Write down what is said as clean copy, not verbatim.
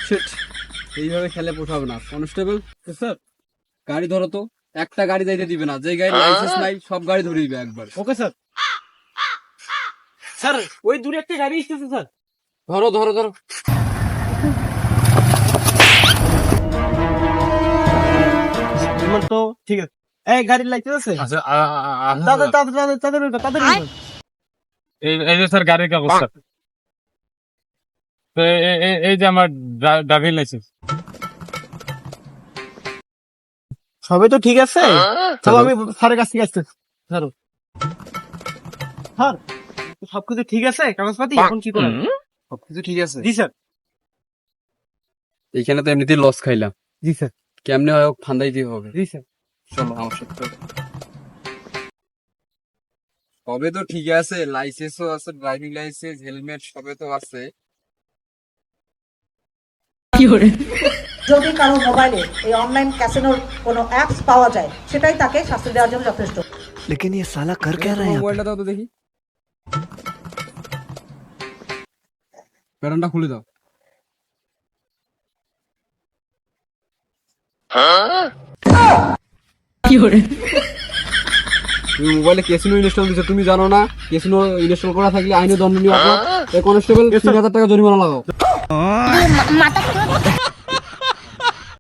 Shit, এইভাবে খেলে পোষাবে না। কনস্টেবল স্যার, গাড়ি ধরো তো। একটা গাড়ি যাইতে দিবে না, যে গাড়ি লাইসেন্স নাই সব গাড়ি ধরে দিবে একবার। Okay sir. স্যার ওই দূরে একটা গাড়ি এসেছে স্যার। ধরো ধরো ধরো। তো ঠিক আছে, এই গাড়ির লাইসেন্স আছে? আচ্ছা তাদের তাদের তাদের তাদের তাদের এই যে স্যার গাড়ির কাগজ স্যার। তো এই যে আমার ড্রাইভিং লাইসেন্স। সবই তো ঠিক আছে। চলো আমি স্যারের কাছ থেকে আসছি। স্যার স্যার সবকিছু ঠিক আছে কাগজপাতি, এখন কি করেন? সবকিছু ঠিক আছে। জি স্যার। এইখানে তো এমনিতেই লস খাইলাম, জি স্যার। কেমনে হয় হোক ঠান্ডাই দিয়ে হবে। জি স্যার। চলো আমার সাথে। সবে তো ঠিক আছে, লাইসেন্সও আছে, ড্রাইভিং লাইসেন্স, হেলমেট সবে তো আছে। যদি কারো মোবাইলে এই অনলাইন ক্যাসিনোর কোনো অ্যাপস পাওয়া যায়, সেটাই তাকে শাস্তি দেওয়ার জন্য যথেষ্ট। लेकिन ये साला कर क्या रहा है यहाँ पे? মোবাইলটা দাও তো দেখি, প্যাটার্নটা খুলে দাও। তুমি মোবাইলে কেসিনো ইনস্টল দিছো, তুমি জানো না কেসিনো ইনস্টল করা থাকলে আইনে দণ্ডনীয় অপরাধ। কনস্টেবল 3000 টাকা জরিমানা লাগাও।